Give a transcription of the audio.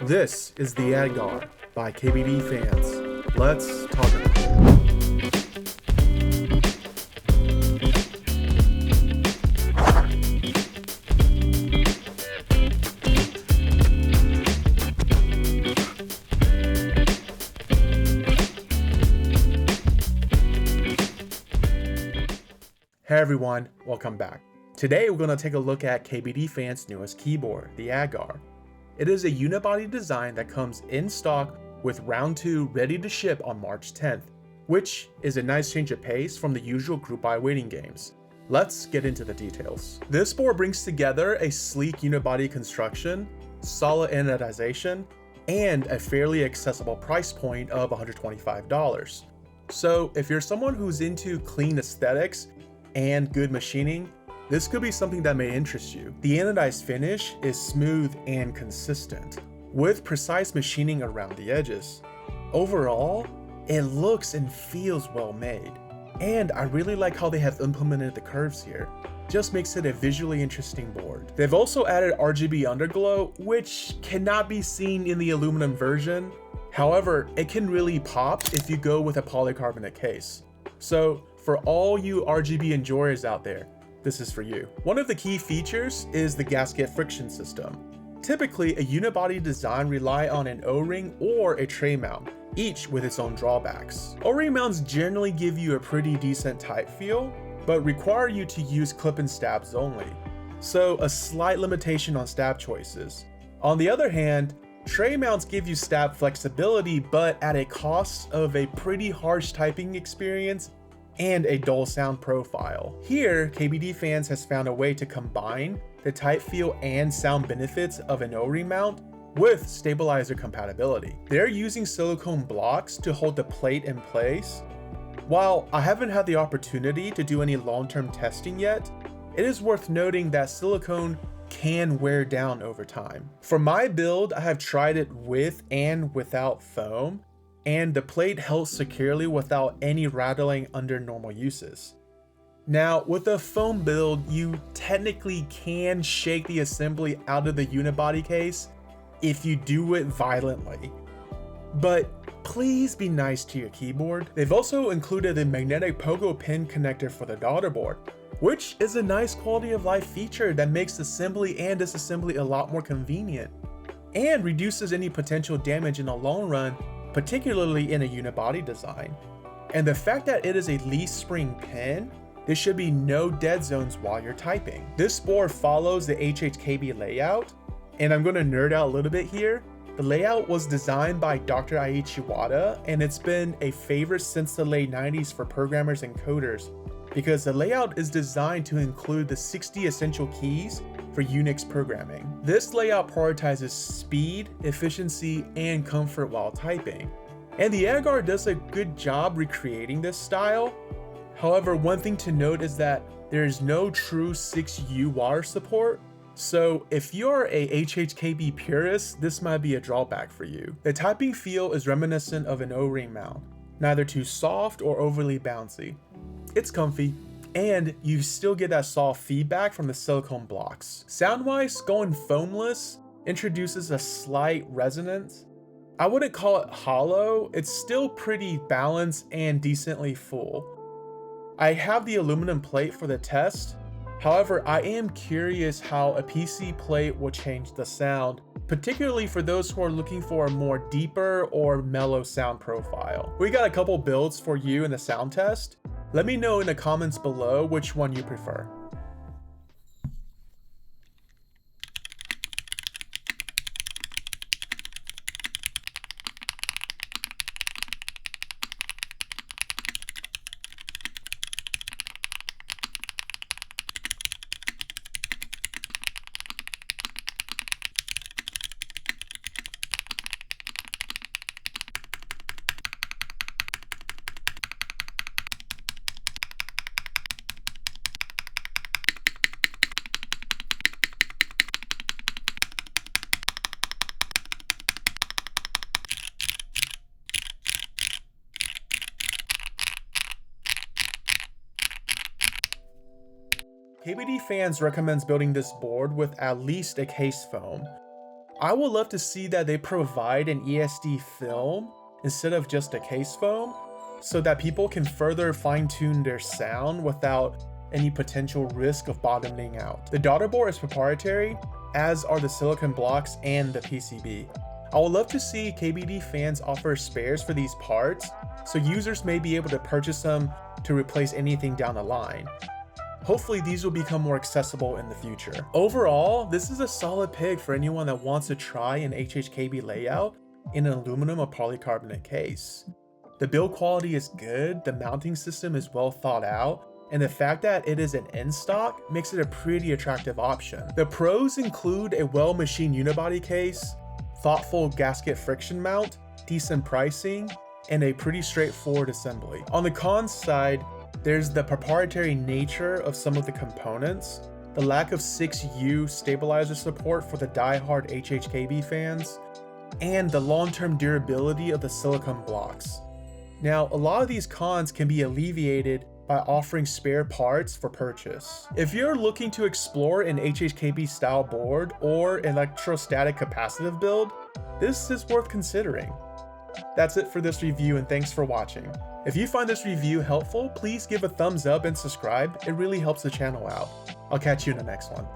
This is the Agar by KBDFans. Let's talk about it. Hey everyone, welcome back. Today we're going to take a look at KBDFans' newest keyboard, the Agar. It is a unibody design that comes in stock with round 2 ready to ship on March 10th, which is a nice change of pace from the usual group buy waiting games. Let's get into the details. This board brings together a sleek unibody construction, solid anodization, and a fairly accessible price point of $125. So if you're someone who's into clean aesthetics and good machining, this could be something that may interest you. The anodized finish is smooth and consistent, with precise machining around the edges. Overall, it looks and feels well made, and I really like how they have implemented the curves here. Just makes it a visually interesting board. They've also added RGB underglow, which cannot be seen in the aluminum version. However, it can really pop if you go with a polycarbonate case. So for all you RGB enjoyers out there, this is for you. One of the key features is the gasket friction system. Typically, a unibody design rely on an O-ring or a tray mount, each with its own drawbacks. O-ring mounts generally give you a pretty decent tight feel, but require you to use clip and stabs only, so a slight limitation on stab choices. On the other hand, tray mounts give you stab flexibility, but at a cost of a pretty harsh typing experience and a dull sound profile. Here, KBDFans has found a way to combine the tight feel and sound benefits of an O-ring mount with stabilizer compatibility. They're using silicone blocks to hold the plate in place. While I haven't had the opportunity to do any long-term testing yet, it is worth noting that silicone can wear down over time. For my build, I have tried it with and without foam, and the plate held securely without any rattling under normal uses. Now, with a foam build, you technically can shake the assembly out of the unibody case if you do it violently. But please be nice to your keyboard. They've also included a magnetic Pogo pin connector for the daughterboard, which is a nice quality of life feature that makes assembly and disassembly a lot more convenient, and reduces any potential damage in the long run, particularly in a unibody design. And the fact that it is a leaf spring pin, there should be no dead zones while you're typing. This board follows the HHKB layout, and I'm going to nerd out a little bit here. The layout was designed by Dr. Aichi Wada, and it's been a favorite since the late 90s for programmers and coders, because the layout is designed to include the 60 essential keys for Unix programming. This layout prioritizes speed, efficiency, and comfort while typing. And the Agar does a good job recreating this style. However, one thing to note is that there is no true 6U water support, so if you're a HHKB purist, this might be a drawback for you. The typing feel is reminiscent of an O-ring mount, neither too soft or overly bouncy. It's comfy, and you still get that soft feedback from the silicone blocks. Sound-wise, going foamless introduces a slight resonance. I wouldn't call it hollow, it's still pretty balanced and decently full. I have the aluminum plate for the test. However, I am curious how a PC plate will change the sound, particularly for those who are looking for a more deeper or mellow sound profile. We got a couple builds for you in the sound test. Let me know in the comments below which one you prefer. KBDFans recommends building this board with at least a case foam. I would love to see that they provide an ESD film instead of just a case foam, so that people can further fine-tune their sound without any potential risk of bottoming out. The daughter board is proprietary, as are the silicone blocks and the PCB. I would love to see KBD fans offer spares for these parts, so users may be able to purchase them to replace anything down the line. Hopefully these will become more accessible in the future. Overall, this is a solid pick for anyone that wants to try an HHKB layout in an aluminum or polycarbonate case. The build quality is good, the mounting system is well thought out, and the fact that it is an in-stock makes it a pretty attractive option. The pros include a well-machined unibody case, thoughtful gasket friction mount, decent pricing, and a pretty straightforward assembly. On the cons side, there's the proprietary nature of some of the components, the lack of 6U stabilizer support for the die-hard HHKB fans, and the long-term durability of the silicone blocks. Now, a lot of these cons can be alleviated by offering spare parts for purchase. If you're looking to explore an HHKB style board or electrostatic capacitive build, this is worth considering. That's it for this review, and thanks for watching. If you find this review helpful, please give a thumbs up and subscribe. It really helps the channel out. I'll catch you in the next one.